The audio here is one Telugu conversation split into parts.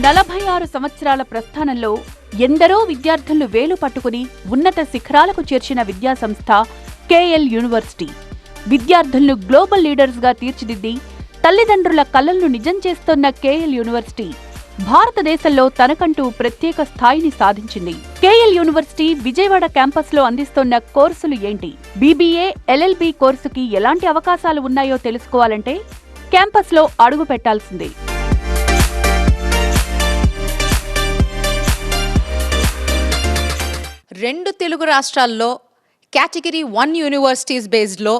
46 సంవత్సరాల ప్రస్థానంలో ఎందరో విద్యార్థులను వేలు పట్టుకుని ఉన్నత శిఖరాలకు చేర్చిన విద్యాసంస్థ కేఎల్ యూనివర్సిటీ. విద్యార్థులను గ్లోబల్ లీడర్స్గా తీర్చిదిద్ది తల్లిదండ్రుల కలలను నిజం చేస్తోన్న కేఎల్ యూనివర్సిటీ భారతదేశంలో తనకంటూ ప్రత్యేక స్థాయిని సాధించింది. కేఎల్ యూనివర్సిటీ విజయవాడ క్యాంపస్లో అందిస్తోన్న కోర్సులు ఏంటి? బీబీఏ, ఎల్ఎల్బీ కోర్సుకి ఎలాంటి అవకాశాలు ఉన్నాయో తెలుసుకోవాలంటే క్యాంపస్లో అడుగు పెట్టాల్సిందే. రెండు తెలుగు రాష్ట్రాల్లో కేటగిరీ 1 యూనివర్సిటీస్ బేస్డ్లో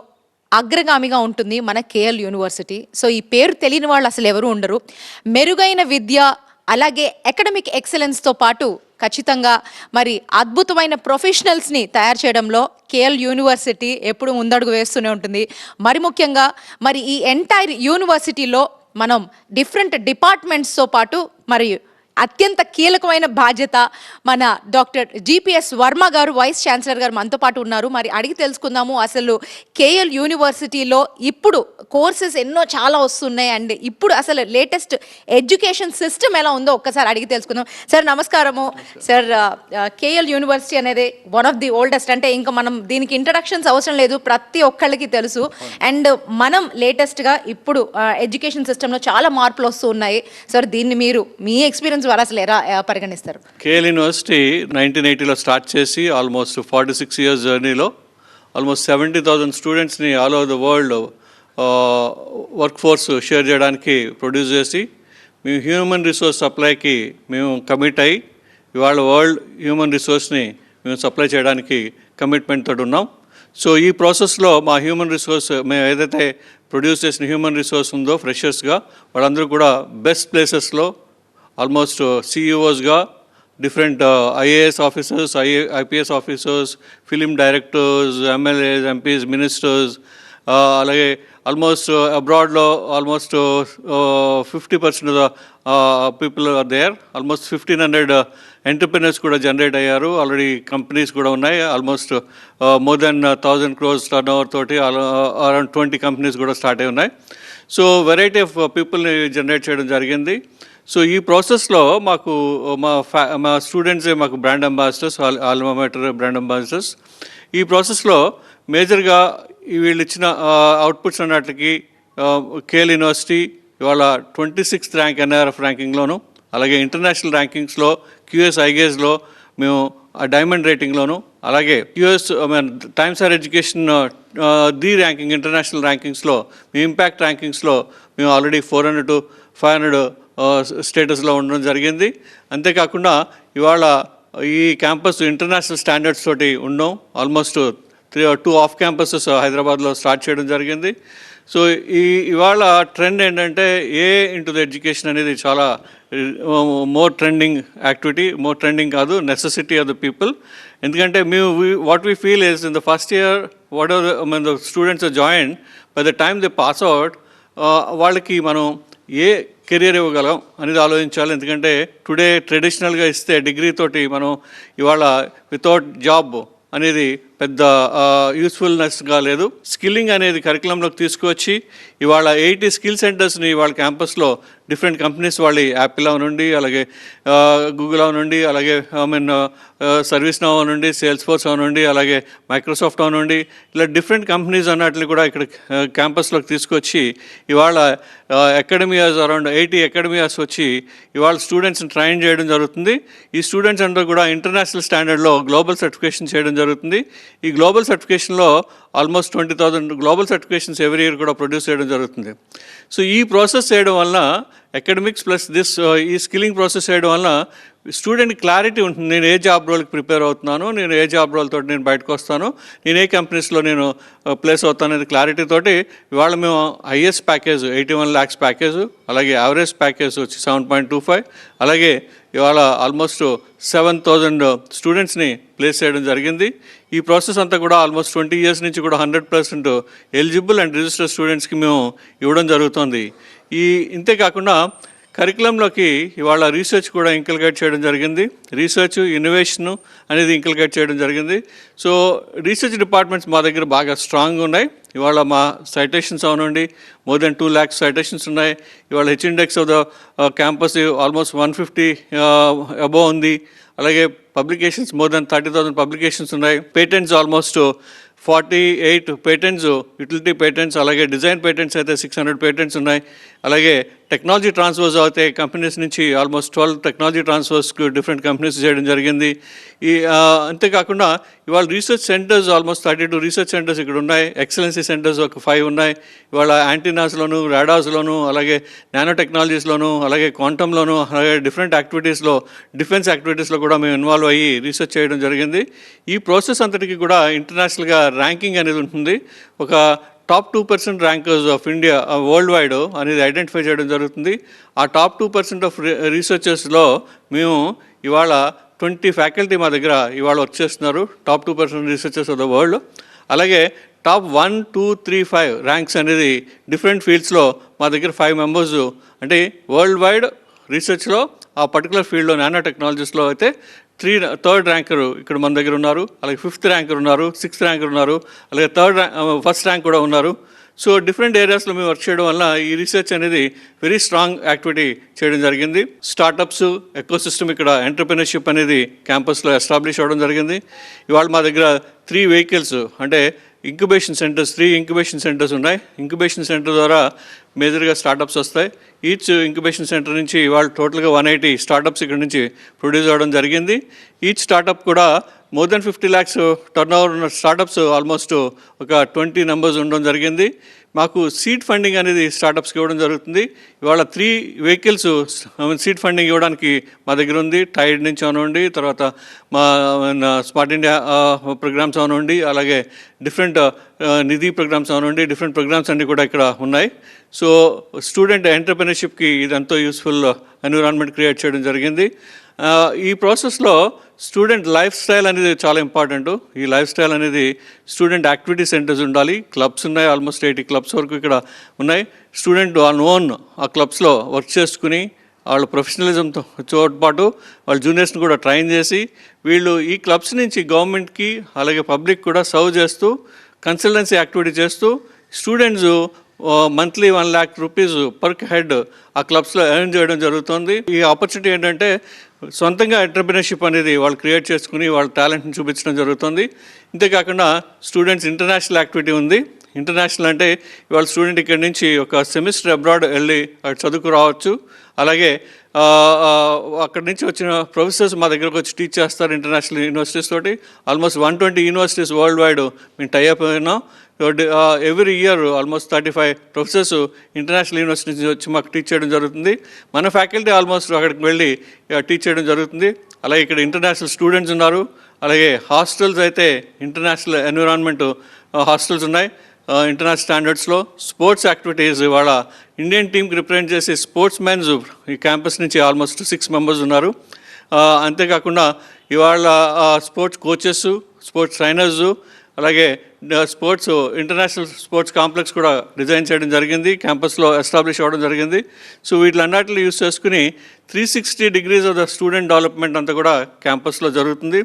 అగ్రగామిగా ఉంటుంది మన కేఎల్ యూనివర్సిటీ. సో ఈ పేరు తెలియని వాళ్ళు అసలు ఎవరు ఉండరు. మెరుగైన విద్య, అలాగే అకాడమిక్ ఎక్సలెన్స్తో పాటు ఖచ్చితంగా మరి అద్భుతమైన ప్రొఫెషనల్స్ని తయారు చేయడంలో కేఎల్ యూనివర్సిటీ ఎప్పుడు ముందడుగు వేస్తూనే ఉంటుంది. మరి ముఖ్యంగా మరి ఈ ఎంటైర్ యూనివర్సిటీలో మనం డిఫరెంట్ డిపార్ట్మెంట్స్తో పాటు మరి అత్యంత కీలకమైన బాధ్యత మన డాక్టర్ జిపిఎస్ వర్మ గారు, వైస్ ఛాన్సలర్ గారు మనతో పాటు ఉన్నారు. మరి అడిగి తెలుసుకుందాము అసలు కేఎల్ యూనివర్సిటీలో ఇప్పుడు కోర్సెస్ ఎన్నో చాలా వస్తున్నాయి అండ్ ఇప్పుడు అసలు లేటెస్ట్ ఎడ్యుకేషన్ సిస్టమ్ ఎలా ఉందో ఒక్కసారి అడిగి తెలుసుకుందాం. సార్ నమస్కారము. సార్, కేఎల్ యూనివర్సిటీ అనేది వన్ ఆఫ్ ది ఓల్డెస్ట్, అంటే ఇంకా మనం దీనికి ఇంట్రడక్షన్స్ అవసరం లేదు, ప్రతి ఒక్కళ్ళకి తెలుసు. అండ్ మనం లేటెస్ట్గా ఇప్పుడు ఎడ్యుకేషన్ సిస్టంలో చాలా మార్పులు వస్తూ ఉన్నాయి. సార్, దీన్ని మీరు మీ ఎక్స్పీరియన్స్ అసలు ఎలా పరిగణిస్తారు? కేఎల్ యూనివర్సిటీ 1980లో స్టార్ట్ చేసి ఆల్మోస్ట్ 46 ఇయర్స్ జర్నీలో ఆల్మోస్ట్ 70,000 స్టూడెంట్స్ని all over the world work force share చేయడానికి ప్రొడ్యూస్ చేసి మేము హ్యూమన్ రిసోర్స్ సప్లైకి మేము కమిట్ అయ్యి ఇవాళ వరల్డ్ హ్యూమన్ రిసోర్స్ని మేము సప్లై చేయడానికి కమిట్మెంట్ తోటి ఉన్నాం. సో ఈ ప్రాసెస్లో మా హ్యూమన్ రిసోర్స్ మేము ఏదైతే ప్రొడ్యూస్ చేసిన హ్యూమన్ రిసోర్స్ ఉందో ఫ్రెషర్స్గా వాళ్ళందరూ కూడా బెస్ట్ ప్లేసెస్లో ఆల్మోస్ట్ సిఇఓస్గా, different IAS officers, IPS officers, film directors, MLAs, MPs, ministers, అలాగే ఆల్మోస్ట్ అబ్రాడ్లో almost 50% people are there. Almost 1,500 entrepreneurs కూడా జనరేట్ అయ్యారు. ఆల్రెడీ కంపెనీస్ కూడా ఉన్నాయి. Almost more than 1,000 crores turnover తోటి అరౌండ్ 20 కంపెనీస్ కూడా స్టార్ట్ అయి ఉన్నాయి. సో వెరైటీ ఆఫ్ పీపుల్ని జనరేట్ చేయడం జరిగింది. సో ఈ ప్రాసెస్లో మాకు మా స్టూడెంట్సే మాకు brand ambassadors, alma mater brand ambassadors. ఈ ప్రాసెస్లో మేజర్గా వీళ్ళు ఇచ్చిన అవుట్పుట్స్ అన్నట్లకి కేఎల్ యూనివర్సిటీ ఇవాళ 26th ర్యాంక్ ఎన్ఆర్ఎఫ్ ర్యాంకింగ్లోను, అలాగే ఇంటర్నేషనల్ ర్యాంకింగ్స్లో క్యూఎస్ ఐగేస్లో మేము డైమండ్ రేటింగ్లోను, అలాగే US Times or education the ranking international ర్యాంకింగ్స్లో మీ ఇంపాక్ట్ ర్యాంకింగ్స్లో మేము ఆల్రెడీ 400 to 500 స్టేటస్లో ఉండడం జరిగింది. అంతేకాకుండా ఇవాళ ఈ క్యాంపస్ ఇంటర్నేషనల్ స్టాండర్డ్స్ తోటి ఉన్నాం. ఆల్మోస్ట్ 2 ఆఫ్ క్యాంపసెస్ హైదరాబాద్లో స్టార్ట్ చేయడం జరిగింది. సో ఇవాళ ట్రెండ్ ఏంటంటే ఇంటూ ద ఎడ్యుకేషన్ అనేది చాలా more trending activity, more trending కాదు, నెసెసిటీ ఆఫ్ ద పీపుల్. ఎందుకంటే what we feel is in the first year what are the students are join, by the time they pass out వాళ్ళకి మనం ఏ కెరియర్ ఇవ్వగలం అనేది ఆలోచించాలి. ఎందుకంటే టుడే ట్రెడిషనల్గా ఇస్తే డిగ్రీ తోటి మనం ఇవాళ వితౌట్ జాబ్ అనేది పెద్ద యూస్ఫుల్నెస్గా లేదు. స్కిల్లింగ్ అనేది కరికులంలోకి తీసుకువచ్చి ఇవాళ 80 స్కిల్ సెంటర్స్ని ఇవాళ క్యాంపస్లో డిఫరెంట్ కంపెనీస్ వాళ్ళు యాపిల్ నుండి, అలాగే గూగుల్ నుండి, అలాగే సర్వీస్ నౌ నుండి, సేల్స్ ఫోర్స్ నుండి, అలాగే మైక్రోసాఫ్ట్ నుండి, ఇలా డిఫరెంట్ కంపెనీస్ అన్నట్లు కూడా ఇక్కడ క్యాంపస్లోకి తీసుకొచ్చి ఇవాళ అకాడమియాస్ అరౌండ్ 80 అకాడమియాస్ వచ్చి ఇవాళ స్టూడెంట్స్ని ట్రైన్ చేయడం జరుగుతుంది. ఈ స్టూడెంట్స్ అందరూ కూడా ఇంటర్నేషనల్ స్టాండర్డ్లో గ్లోబల్ సర్టిఫికేషన్ చేయడం జరుగుతుంది. ఈ గ్లోబల్ సర్టిఫికేషన్లో almost 20,000 global certifications every year కూడా ప్రొడ్యూస్ చేయడం జరుగుతుంది. సో ఈ ప్రాసెస్ చేయడం వల్ల అకాడమిక్స్ ప్లస్ ఈ స్కిల్లింగ్ ప్రాసెస్ చేయడం వల్ల స్టూడెంట్ క్లారిటీ ఉంటుంది. నేను ఏ జాబ్ రోల్కి ప్రిపేర్ అవుతున్నాను, నేను ఏ జాబ్ రోల్ తోటి నేను బయటకు వస్తాను, నేను ఏ కంపెనీస్లో నేను ప్లేస్ అవుతాను అనేది క్లారిటీ తోటి ఇవాళ మేము హైయెస్ట్ ప్యాకేజ్ 81 lakhs ప్యాకేజ్, అలాగే యావరేజ్ ప్యాకేజ్ వచ్చి 7.25, అలాగే ఇవాళ ఆల్మోస్ట్ 7,000 స్టూడెంట్స్ని ప్లేస్ చేయడం జరిగింది. ఈ ప్రాసెస్ అంతా కూడా ఆల్మోస్ట్ 20 years నుంచి కూడా 100% ఎలిజిబుల్ అండ్ రిజిస్టర్డ్ స్టూడెంట్స్కి మేము ఇవ్వడం జరుగుతుంది. ఇంతేకాకుండా కరికులంలోకి ఇవాళ రీసెర్చ్ కూడా ఇంకల్కేట్ చేయడం జరిగింది. రీసెర్చ్, ఇన్నోవేషన్ అనేది ఇంకల్కేట్ చేయడం జరిగింది. సో రీసెర్చ్ డిపార్ట్మెంట్స్ మా దగ్గర బాగా స్ట్రాంగ్గా ఉన్నాయి. ఇవాళ మా సైటేషన్స్ అవనండి మోర్ దెన్ 2 lakhs సైటేషన్స్ ఉన్నాయి. ఇవాళ H index of the campus almost 150 above ఉంది. అలాగే పబ్లికేషన్స్ మోర్ దెన్ 30,000 పబ్లికేషన్స్ ఉన్నాయి. Patents almost 48 patents, utility patents, అలాగే డిజైన్ పేటెంట్స్ అయితే 600 పేటెంట్స్ ఉన్నాయి. అలాగే టెక్నాలజీ ట్రాన్స్ఫర్స్ అయితే కంపెనీస్ నుంచి ఆల్మోస్ట్ 12 టెక్నాలజీ ట్రాన్స్ఫర్స్కి డిఫరెంట్ కంపెనీస్ చేయడం జరిగింది. అంతేకాకుండా ఇవాళ research centres almost 32 research centres ఇక్కడ ఉన్నాయి. ఎక్సలెన్సీ సెంటర్స్ ఒక 5 ఉన్నాయి. ఇవాళ యాంటీనాస్లోను, రాడార్స్లోను, అలాగే నానో టెక్నాలజీస్లోను, అలాగే క్వాంటంలోను, అలాగే డిఫరెంట్ యాక్టివిటీస్లో, డిఫెన్స్ యాక్టివిటీస్లో కూడా మేము ఇన్వాల్వ్ అయ్యి రీసెర్చ్ చేయడం జరిగింది. ఈ ప్రాసెస్ అంతటికి కూడా ఇంటర్నేషనల్గా ర్యాంకింగ్ అనేది ఉంటుంది. ఒక top 2% rankers of India world wide అనేది ఐడెంటిఫై చేయడం జరుగుతుంది. ఆ టాప్ 2% ఆఫ్ రీసెర్చర్స్లో మేము ఇవాళ 20 ఫ్యాకల్టీ మా దగ్గర ఇవాళ వర్క్ చేస్తున్నారు, top 2% researchers of the world. అలాగే టాప్ 1, 2, 3, 5 ర్యాంక్స్ అనేది డిఫరెంట్ ఫీల్డ్స్లో మా దగ్గర 5 మెంబర్స్, అంటే వరల్డ్ వైడ్ రీసెర్చ్లో ఆ పర్టికులర్ ఫీల్డ్లో నానో టెక్నాలజీస్లో అయితే థర్డ్ ర్యాంకర్ ఇక్కడ మన దగ్గర ఉన్నారు. అలాగే 5th ర్యాంకర్ ఉన్నారు, 6th ర్యాంకర్ ఉన్నారు, అలాగే ఫస్ట్ ర్యాంక్ కూడా ఉన్నారు. సో డిఫరెంట్ ఏరియాస్లో మేము వర్క్ చేయడం వల్ల ఈ రీసెర్చ్ అనేది వెరీ స్ట్రాంగ్ యాక్టివిటీ చేయడం జరిగింది. స్టార్టప్స్ ఎకోసిస్టమ్, ఇక్కడ ఎంటర్ప్రెన్యూర్షిప్ అనేది క్యాంపస్లో ఎస్టాబ్లిష్ అవ్వడం జరిగింది. ఇవాళ మా దగ్గర 3 వెహికల్స్, అంటే ఇంక్యుబేషన్ సెంటర్స్, 3 ఇంక్యుబేషన్ సెంటర్స్ ఉన్నాయి. ఇంక్యుబేషన్ సెంటర్ ద్వారా మేజర్గా స్టార్టప్స్ వస్తాయి. ఈచ్ ఇంక్యుబేషన్ సెంటర్ నుంచి ఇవాళ టోటల్గా 180 స్టార్టప్స్ ఇక్కడ నుంచి ప్రొడ్యూస్ అవ్వడం జరిగింది. ఈచ్ స్టార్టప్ కూడా more than 50 lakhs turn over ఉన్న స్టార్టప్స్ ఆల్మోస్ట్ ఒక 20 numbers ఉండడం జరిగింది. మాకు సీడ్ ఫండింగ్ అనేది స్టార్టప్స్కి ఇవ్వడం జరుగుతుంది. ఇవాళ 3 వెహికల్స్ సీడ్ ఫండింగ్ ఇవ్వడానికి మా దగ్గర ఉంది. టైడ్ నుంచి అవనండి, తర్వాత మా స్మార్ట్ ఇండియా ప్రోగ్రామ్స్ అవనండి, అలాగే డిఫరెంట్ నిధి ప్రోగ్రామ్స్ అవనండి, డిఫరెంట్ ప్రోగ్రామ్స్ అన్నీ కూడా ఇక్కడ ఉన్నాయి. సో స్టూడెంట్ ఎంటర్ప్రెన్యూర్షిప్కి ఇది ఎంతో యూస్ఫుల్ ఎన్విరాన్మెంట్ క్రియేట్ చేయడం జరిగింది. ఈ ప్రాసెస్లో స్టూడెంట్ లైఫ్ స్టైల్ అనేది చాలా ఇంపార్టెంట్. ఈ లైఫ్ స్టైల్ అనేది స్టూడెంట్ యాక్టివిటీ సెంటర్స్ ఉండాలి. క్లబ్స్ ఉన్నాయి, ఆల్మోస్ట్ 80 క్లబ్స్ వరకు ఇక్కడ ఉన్నాయి. స్టూడెంట్ ఓన్ ఆ క్లబ్స్లో వర్క్ చేసుకుని వాళ్ళ ప్రొఫెషనలిజంతో పాటు వాళ్ళ జూనియర్స్ని కూడా ట్రైన్ చేసి వీళ్ళు ఈ క్లబ్స్ నుంచి గవర్నమెంట్కి అలాగే పబ్లిక్ కూడా సర్వ్ చేస్తూ కన్సల్టెన్సీ యాక్టివిటీ చేస్తూ students monthly 1 lakh rupees per head ఆ క్లబ్స్లో ఎర్న్ చేయడం జరుగుతుంది. ఈ ఆపర్చునిటీ ఏంటంటే సొంతంగా ఎంటర్ప్రెన్యూర్షిప్ అనేది వాళ్ళు క్రియేట్ చేసుకుని వాళ్ళ టాలెంట్ని చూపించడం జరుగుతుంది. ఇంతేకాకుండా స్టూడెంట్స్ ఇంటర్నేషనల్ యాక్టివిటీ ఉంది. ఇంటర్నేషనల్ అంటే ఇవాళ స్టూడెంట్ ఇక్కడి నుంచి ఒక సెమిస్టర్ అబ్రాడ్ వెళ్ళి చదువుకు రావచ్చు. అలాగే అక్కడి నుంచి వచ్చిన ప్రొఫెసర్స్ మా దగ్గరకు వచ్చి టీచ్ చేస్తారు ఇంటర్నేషనల్ యూనివర్సిటీస్ తోటి. ఆల్మోస్ట్ 120 యూనివర్సిటీస్ వరల్డ్ వైడ్ మేము టైఅప్ అయినాం. Every year almost 35 professors international university నుంచి వచ్చి మాకు టీచ్ చేయడం జరుగుతుంది. మన ఫ్యాకల్టీ ఆల్మోస్ట్ అక్కడికి వెళ్ళి టీచ్ చేయడం జరుగుతుంది. అలాగే ఇక్కడ ఇంటర్నేషనల్ స్టూడెంట్స్ ఉన్నారు. అలాగే హాస్టల్స్ అయితే ఇంటర్నేషనల్ ఎన్విరాన్మెంట్ హాస్టల్స్ ఉన్నాయి ఇంటర్నేషనల్ స్టాండర్డ్స్లో. స్పోర్ట్స్ యాక్టివిటీస్ ఇవాళ ఇండియన్ టీంకి రిప్రజెంట్ చేసే స్పోర్ట్స్ మెన్స్ ఈ క్యాంపస్ నుంచి ఆల్మోస్ట్ 6 members ఉన్నారు. అంతేకాకుండా ఇవాళ స్పోర్ట్స్ కోచెస్, స్పోర్ట్స్ ట్రైనర్స్, అలాగే స్పోర్ట్స్ ఇంటర్నేషనల్ స్పోర్ట్స్ కాంప్లెక్స్ కూడా డిజైన్ చేయడం జరిగింది, క్యాంపస్లో ఎస్టాబ్లిష్ అవ్వడం జరిగింది. సో వీటిలన్నిటిని యూస్ చేసుకుని 360 degrees of the student development అంతా కూడా క్యాంపస్లో జరుగుతుంది.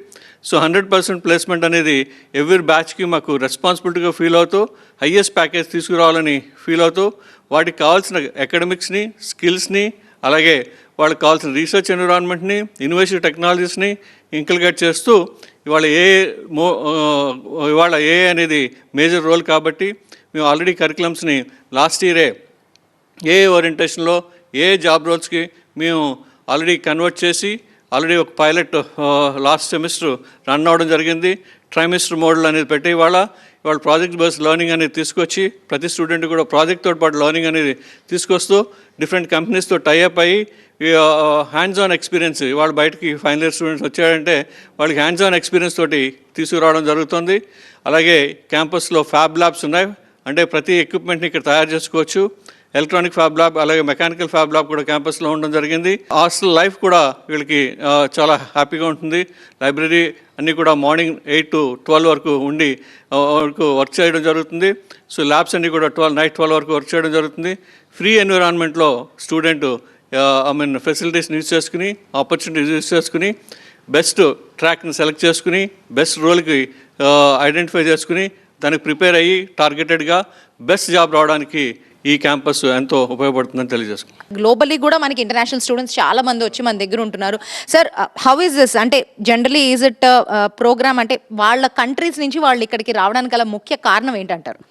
సో 100% ప్లేస్మెంట్ అనేది ఎవ్రీ బ్యాచ్కి మాకు రెస్పాన్సిబిలిటీగా ఫీల్ అవుతూ హయ్యెస్ట్ ప్యాకేజ్ తీసుకురావాలని ఫీల్ అవుతూ వాటికి కావాల్సిన అకాడమిక్స్ని, స్కిల్స్ని, అలాగే వాళ్ళకి కావాల్సిన రీసెర్చ్ ఎన్విరాన్మెంట్ని, ఇన్నోవేటివ్ టెక్నాలజీస్ని ఇంకల్గేట్ చేస్తూ ఇవాళ ఏ అనేది మేజర్ రోల్ కాబట్టి మేము ఆల్రెడీ కరికులమ్స్ని లాస్ట్ ఇయరే ఏ ఓరియంటేషన్లో ఏ జాబ్ రోల్స్కి మేము ఆల్రెడీ కన్వర్ట్ చేసి ఆల్రెడీ ఒక పైలట్ లాస్ట్ సెమిస్టర్ రన్ అవ్వడం జరిగింది. ట్రైమిస్టర్ మోడల్ అనేది పెట్టి ఇవాళ ప్రాజెక్ట్ బేస్డ్ లెర్నింగ్ అనేది తీసుకొచ్చి ప్రతి స్టూడెంట్ కూడా ప్రాజెక్ట్తో పాటు లెర్నింగ్ అనేది తీసుకొస్తూ డిఫరెంట్ కంపెనీస్తో టైఅప్ అయ్యి హ్యాండ్స్ ఆన్ ఎక్స్పీరియన్స్ ఇవాళ బయటికి ఫైనల్ ఇయర్ స్టూడెంట్స్ వచ్చారంటే వాళ్ళకి హ్యాండ్స్ ఆన్ ఎక్స్పీరియన్స్ తోటి తీసుకురావడం జరుగుతుంది. అలాగే క్యాంపస్లో ఫ్యాబ్ ల్యాబ్స్ ఉన్నాయి, అంటే ప్రతి ఎక్విప్మెంట్ని ఇక్కడ తయారు చేసుకోవచ్చు. ఎలక్ట్రానిక్ ఫ్యాబ్ ల్యాబ్ అలాగే మెకానికల్ ఫ్యాబ్ ల్యాబ్ కూడా క్యాంపస్లో ఉండడం జరిగింది. హాస్టల్ లైఫ్ కూడా వీళ్ళకి చాలా హ్యాపీగా ఉంటుంది. లైబ్రరీ అన్నీ కూడా మార్నింగ్ 8 to 12 వరకు ఉండి వర్క్ చేయడం జరుగుతుంది. సో ల్యాబ్స్ అన్నీ కూడా నైట్ 12 వరకు వర్క్ చేయడం జరుగుతుంది. ఫ్రీ ఎన్విరాన్మెంట్లో స్టూడెంట్ ఫెసిలిటీస్ని యూజ్ చేసుకుని, ఆపర్చునిటీస్ యూజ్ చేసుకుని, బెస్ట్ ట్రాక్ని సెలెక్ట్ చేసుకుని, బెస్ట్ రోల్కి ఐడెంటిఫై చేసుకుని దానికి ప్రిపేర్ అయ్యి టార్గెటెడ్గా బెస్ట్ జాబ్ రావడానికి ఈ క్యాంపస్ ఎంతో ఉపయోగపడుతుందని తెలియజేసుకుంటాం. గ్లోబల్లీ కూడా మనకి ఇంటర్నేషనల్ స్టూడెంట్స్ చాలా మంది వచ్చి మన దగ్గర ఉంటున్నారు. Sir, how is this? అంటే జనరలీ ఈజ్ ఇట్ ప్రోగ్రామ్ అంటే వాళ్ళ కంట్రీస్ నుంచి వాళ్ళు ఇక్కడికి రావడానికి గల ముఖ్య కారణం ఏంటంటారు?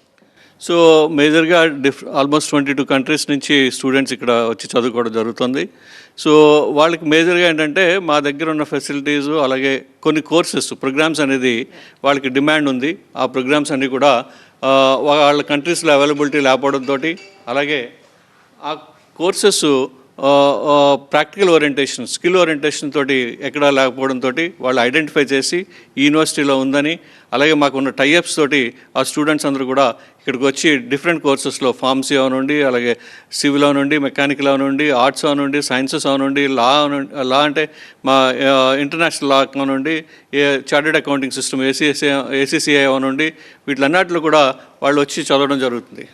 సో మేజర్గా ఆల్మోస్ట్ 22 కంట్రీస్ నుంచి స్టూడెంట్స్ ఇక్కడ వచ్చి చదువుకోవడం జరుగుతుంది. సో వాళ్ళకి మేజర్గా ఏంటంటే మా దగ్గర ఉన్న ఫెసిలిటీసు అలాగే కొన్ని కోర్సెస్ ప్రోగ్రామ్స్ అనేది వాళ్ళకి డిమాండ్ ఉంది. ఆ ప్రోగ్రామ్స్ అన్నీ కూడా వాళ్ళ కంట్రీస్లో అవైలబిలిటీ లేకపోవడంతో అలాగే ఆ courses practical orientation skill orientation తోటి ఎక్కడా లేకపోవడంతో వాళ్ళు ఐడెంటిఫై చేసి ఈ యూనివర్సిటీలో ఉందని అలాగే మాకున్న టైఅప్స్ తోటి ఆ స్టూడెంట్స్ అందరూ కూడా ఇక్కడికి వచ్చి డిఫరెంట్ కోర్సెస్లో ఫార్మసీ అవనండి, అలాగే సివిల్ అవనండి, మెకానికల్ అవనండి, ఆర్ట్స్ అవనండి, సైన్సెస్ అవనండి, లా అంటే మా ఇంటర్నేషనల్ లా అవనండి, చార్టెడ్ అకౌంటింగ్ సిస్టమ్ ఏసీసీఐ అవనండి, వీటిలన్నిటిలో కూడా వాళ్ళు వచ్చి చదవడం జరుగుతుంది.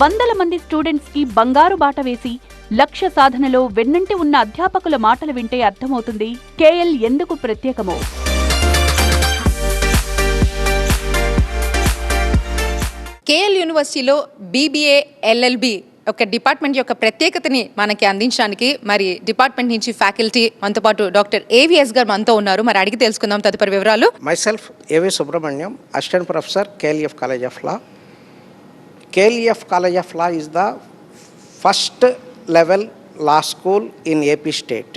వందల మంది స్టూడెంట్స్ కి బంగారు బాట వేసి లక్ష్య సాధనలో వెన్నంటి ఉన్న అధ్యాపకుల మాటలు వింటే అర్థమవుతుంది కేఎల్ ఎందుకు ప్రత్యేకమో. కేఎల్ యూనివర్సిటీలో బీబీఏ ఎల్ఎల్బి ఒక డిపార్ట్మెంట్ యొక్క ప్రత్యేకతని మనకి అందించడానికి మరి డిపార్ట్మెంట్ నుంచి ఫ్యాకల్టీ మనతో పాటు డాక్టర్ ఏవిఎస్ గారు మనతో ఉన్నారు. మరి అడిగి తెలుసుకుందాం తదుపరి వివరాలు. Myself, A.V. Subramaniam, Assistant Professor, KLF College of Law. KLF College of Law is the first level law school in AP state.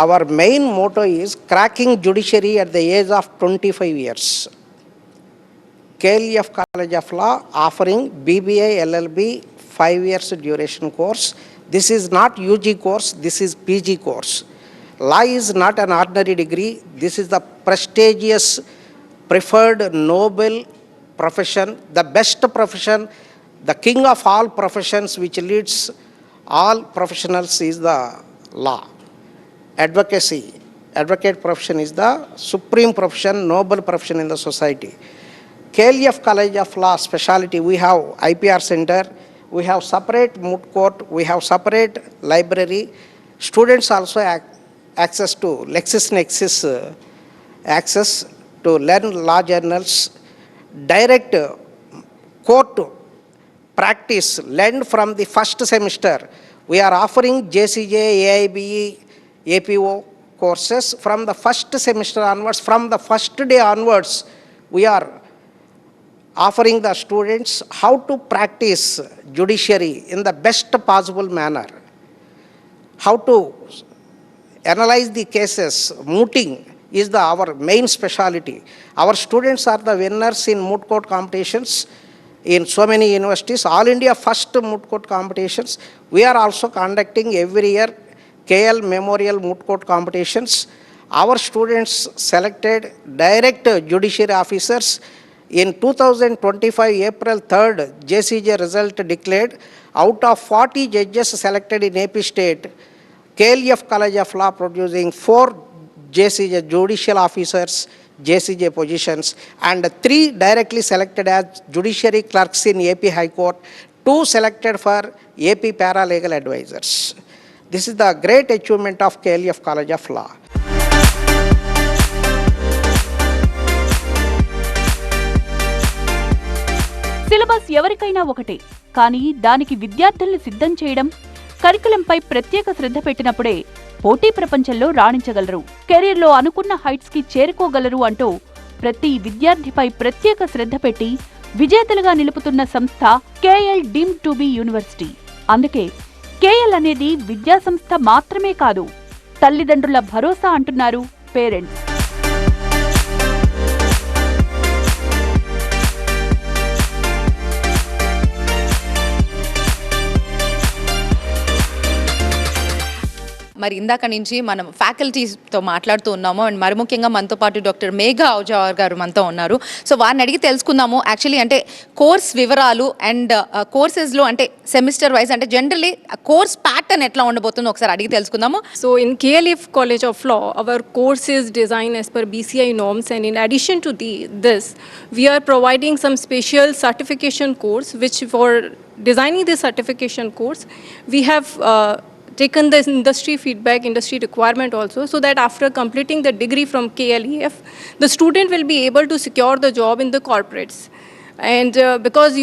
Our main motto is cracking judiciary at the age of 25 years. KLF College of Law offering BBA LLB 5 years duration course. This is not UG course, this is PG course. Law is not an ordinary degree. This is the prestigious, preferred, noble profession, the best profession, the king of all professions which leads all professionals is the law. Advocate profession is the supreme profession, noble profession in the society. KLF College of Law specialty, we have IPR center, we have separate moot court, we have separate library. Students also access to LexisNexis access to learn law journals, direct court practice learned from the first semester. We are offering JCJ, AIBE, APO courses from the first semester onwards. From the first day onwards, we are offering the students how to practice judiciary in the best possible manner, how to analyze the cases. Mooting is our main specialty. Our students are the winners in moot court competitions in so many universities. All India first moot court competitions. We are also conducting every year KL Memorial Moot Court competitions. Our students selected direct judiciary officers. In 2025 April 3rd, JCJ result declared. Out of 40 judges selected in AP state, KLF College of Law producing 4 JCJ judicial officers, JCJ positions, and 3 directly selected as judiciary clerks in AP High Court, 2 selected for AP paralegal advisors. This is the great achievement of KLF College of Law. Syllabus ఎవరికైనా ఒకటే, కానీ దానికి విద్యార్థుల్ని సిద్ధం చేయడం, కరికులంపై ప్రత్యేక శ్రద్ధ పెట్టినప్పుడే పోటీ ప్రపంచంలో రాణించగలరు, కెరీర్లో అనుకున్న హైట్స్ కి చేరుకోగలరు అంటూ ప్రతి విద్యార్థిపై ప్రత్యేక శ్రద్ధ పెట్టి విజేతలుగా నిలుపుతున్న సంస్థ KL deemed to be university. అందుకే కేఎల్ అనేది విద్యా సంస్థ మాత్రమే కాదు, తల్లిదండ్రుల భరోసా అంటున్నారు పేరెంట్స్. మరి ఇందాక నుంచి మనం ఫ్యాకల్టీస్తో మాట్లాడుతూ ఉన్నాము అండ్ మరి ముఖ్యంగా మనతో పాటు డాక్టర్ మేఘా ఔజావర్ గారు మనతో ఉన్నారు. సో వారిని అడిగి తెలుసుకుందాము యాక్చువల్లీ అంటే కోర్స్ వివరాలు అండ్ కోర్సెస్లో అంటే సెమిస్టర్ వైజ్ అంటే జనరల్లీ కోర్స్ ప్యాటర్న్ ఎట్లా ఉండబోతుందో ఒకసారి అడిగి తెలుసుకుందాము. So in KLF College of Law, our course is designed as per BCI norms, and in addition to this, we are providing some special certification course, which for designing this certification course, we have taken the industry feedback, industry requirement also, so that after completing the degree from KLEF, the student will be able to secure the job in the corporates. And because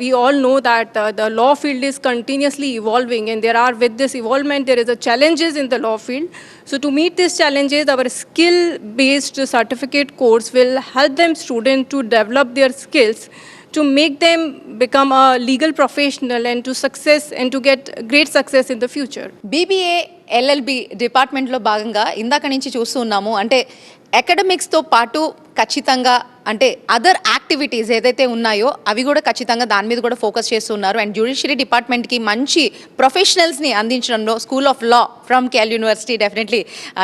we all know that the law field is continuously evolving, and with this evolvement, there is a challenges in the law field. So to meet these challenges, our skill-based certificate course will help them students to develop their skills, to make them become a legal professional and to get great success in the future. BBA LLB డిపార్ట్మెంట్లో భాగంగా ఇందాక నుంచి చూస్తూ ఉన్నాము. అంటే అకాడమిక్స్తో పాటు ఖచ్చితంగా అంటే అదర్ యాక్టివిటీస్ ఏదైతే ఉన్నాయో అవి కూడా ఖచ్చితంగా దాని మీద కూడా ఫోకస్ చేస్తున్నారు. అండ్ జ్యుడిషియరీ డిపార్ట్మెంట్కి మంచి ప్రొఫెషనల్స్ని అందించడంలో school of law from KL university definitely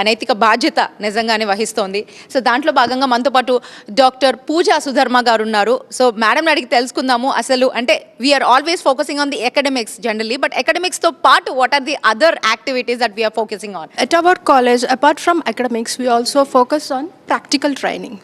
నైతిక బాధ్యత నిజంగానే వహిస్తోంది. సో దాంట్లో భాగంగా మనతో పాటు డాక్టర్ పూజా సుధర్మ గారు ఉన్నారు. సో మేడంని అడిగి తెలుసుకుందాము అసలు అంటే we're always focusing on the academics generally, but అకాడమిక్స్తో పాటు what are the other activities that we are focusing on? At our college, apart from academics, we also focus on practical training.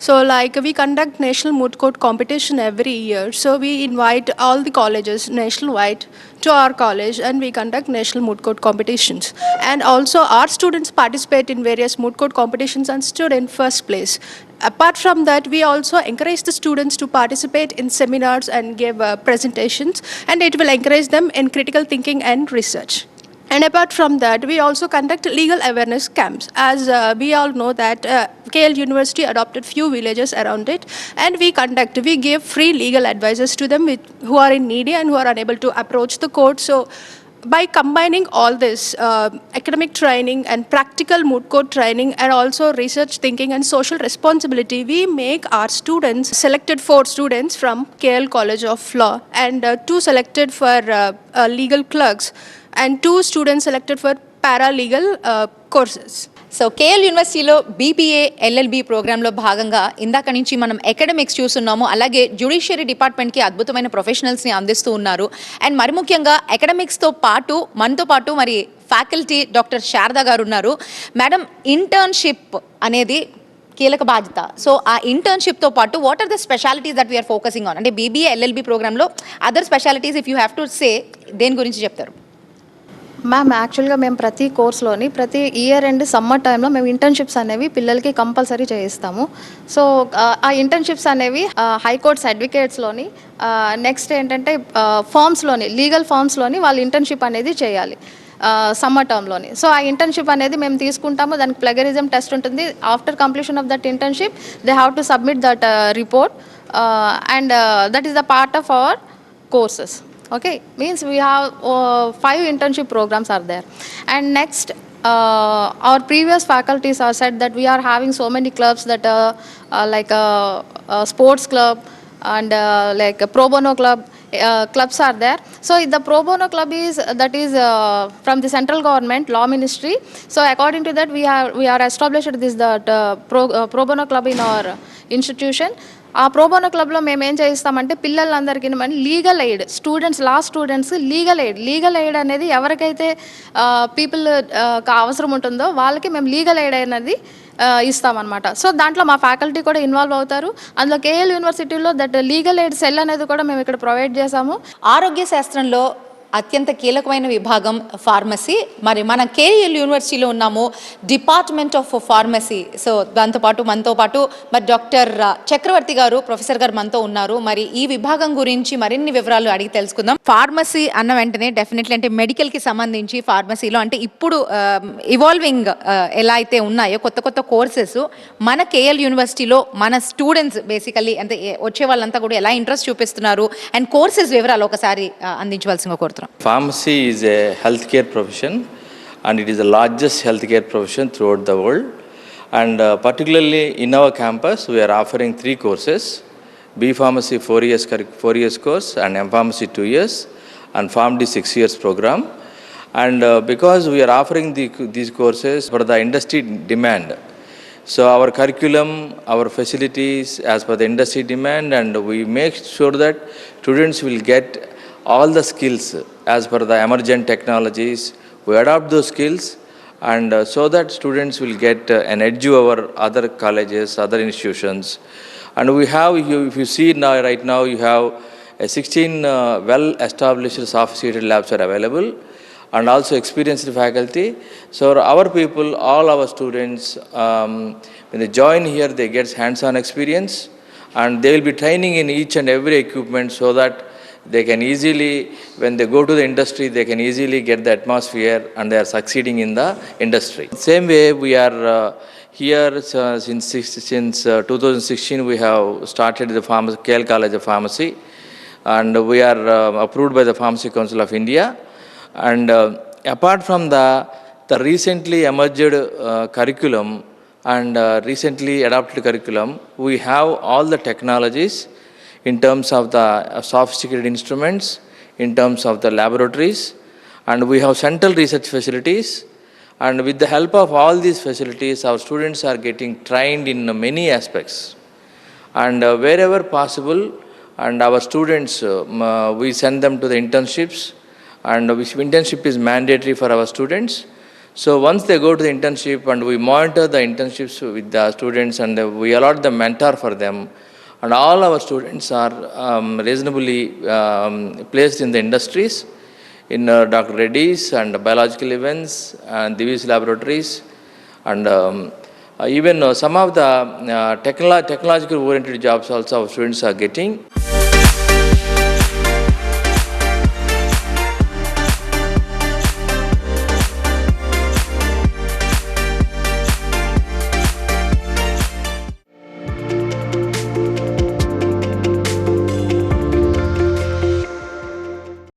So like we conduct national moot court competition every year. So we invite all the colleges nationwide to our college and we conduct national moot court competitions. And also our students participate in various moot court competitions and stood in first place. Apart from that, we also encourage the students to participate in seminars and give presentations, and it will encourage them in critical thinking and research. And apart from that, we also conduct legal awareness camps. As we all know that KL University adopted few villages around it, and we give free legal advices to them who are in needy and who are unable to approach the court. So by combining all this academic training and practical moot court training and also research thinking and social responsibility, we make our students, selected 4 students from KL College of Law and 2 selected for legal clerks and 2 students selected for paralegal courses. So KL యూనివర్సిటీలో బీబీఏ ఎల్ఎల్బి ప్రోగ్రాంలో భాగంగా ఇందాక నుంచి మనం అకాడమిక్స్ చూస్తున్నాము, అలాగే జ్యుడిషియరీ డిపార్ట్మెంట్కి అద్భుతమైన ప్రొఫెషనల్స్ని అందిస్తూ ఉన్నారు. అండ్ మరి ముఖ్యంగా అకాడమిక్స్తో పాటు మనతో పాటు మరి ఫ్యాకల్టీ డాక్టర్ శారదా గారు ఉన్నారు. మేడం, ఇంటర్న్షిప్ అనేది కీలక బాధ్యత. సో ఆ ఇంటర్న్షిప్తో పాటు what are the specialities that we are focusing on? అంటే బీబీఏ ఎల్ఎల్బి ప్రోగ్రాంలో other specialities if you have to say దేని గురించి చెప్తారు? మ్యామ్, యాక్చువల్గా మేము ప్రతి కోర్స్లోని ప్రతి ఇయర్ ఎండ్ సమ్మర్ టైంలో మేము ఇంటర్న్షిప్స్ అనేవి పిల్లలకి కంపల్సరీ చేయిస్తాము. సో ఆ ఇంటర్న్షిప్స్ అనేవి హైకోర్ట్స్ అడ్వకేట్స్లోని నెక్స్ట్ ఏంటంటే ఫార్మ్స్లోని లీగల్ ఫార్మ్స్లోని వాళ్ళు ఇంటర్న్షిప్ అనేది చేయాలి సమ్మర్ టర్మ్లోని. సో ఆ ఇంటర్న్షిప్ అనేది మేము తీసుకుంటాము. దానికి ప్లగరిజం టెస్ట్ ఉంటుంది. After completion of that internship they have to submit that report and that is the part of our courses. Okay, means we have 5 internship programs are there. And next, our previous faculties have said that we are having so many clubs that like a sports club and like a pro bono club. Clubs are there. So the pro bono club is from the central government law ministry. So according to that, we are established this pro bono club in our institution. ఆ ప్రోబోనో క్లబ్లో మేము ఏం చేయిస్తామంటే పిల్లలందరికీ లీగల్ ఎయిడ్, లా స్టూడెంట్స్ లీగల్ ఎయిడ్ అనేది ఎవరికైతే పీపుల్ అవసరం ఉంటుందో వాళ్ళకి మేము లీగల్ ఎయిడ్ అనేది ఇస్తామన్నమాట. సో దాంట్లో మా ఫ్యాకల్టీ కూడా ఇన్వాల్వ్ అవుతారు. అందులో కేఎల్ యూనివర్సిటీలో దట్ లీగల్ ఎయిడ్ సెల్ అనేది కూడా మేము ఇక్కడ ప్రొవైడ్ చేసాము. ఆరోగ్య శాస్త్రంలో అత్యంత కీలకమైన విభాగం ఫార్మసీ. మరి మన కేఎల్ యూనివర్సిటీలో ఉన్నాము డిపార్ట్మెంట్ ఆఫ్ ఫార్మసీ. సో దాంతోపాటు మనతో పాటు మరి డాక్టర్ చక్రవర్తి గారు ప్రొఫెసర్ గారు మనతో ఉన్నారు. మరి ఈ విభాగం గురించి మరిన్ని వివరాలు అడిగి తెలుసుకుందాం. ఫార్మసీ అన్న వెంటనే డెఫినెట్లీ అంటే మెడికల్కి సంబంధించి ఫార్మసీలో అంటే ఇప్పుడు ఇవాల్వింగ్ ఎలా అయితే ఉన్నాయో కొత్త కొత్త కోర్సెస్ మన కేఎల్ యూనివర్సిటీలో మన స్టూడెంట్స్ బేసికల్లీ అంటే వచ్చే వాళ్ళంతా కూడా ఎలా ఇంట్రెస్ట్ చూపిస్తున్నారు అండ్ కోర్సెస్ వివరాలు ఒకసారి అందించవలసిందిగా కోరుతున్నాం. Pharmacy is a healthcare profession and it is the largest healthcare profession throughout the world. And particularly in our campus, we are offering 3 courses: B Pharmacy 4 years course, and M Pharmacy 2 years, and PharmD 6 years program. And because we are offering these courses for the industry demand, so our curriculum, our facilities as per the industry demand, and we make sure that students will get all the skills as per the emergent technologies. We adopt those skills and so that students will get an edge over other colleges, other institutions. And we have, if you see now, right now you have 16 well established sophisticated labs are available, and also experienced faculty. So our people, all our students, when they join here, they get hands-on experience, and they will be training in each and every equipment so that they can easily, when they go to the industry, they can easily get the atmosphere and they are succeeding in the industry. Same way, we are here since 2016, we have started the KL College of Pharmacy, and we are approved by the Pharmacy Council of India. And apart from the recently emerged curriculum and recently adopted curriculum, we have all the technologies in terms of the sophisticated instruments, in terms of the laboratories, and we have central research facilities. And with the help of all these facilities, our students are getting trained in many aspects. And wherever possible, and our students, we send them to the internships, and which internship is mandatory for our students. So once they go to the internship, and we monitor the internships with the students, and we allot the mentor for them, and all our students are reasonably placed in the industries, in Dr. Reddy's and biological events and Divi's laboratories, and even some of the technological oriented jobs also our students are getting.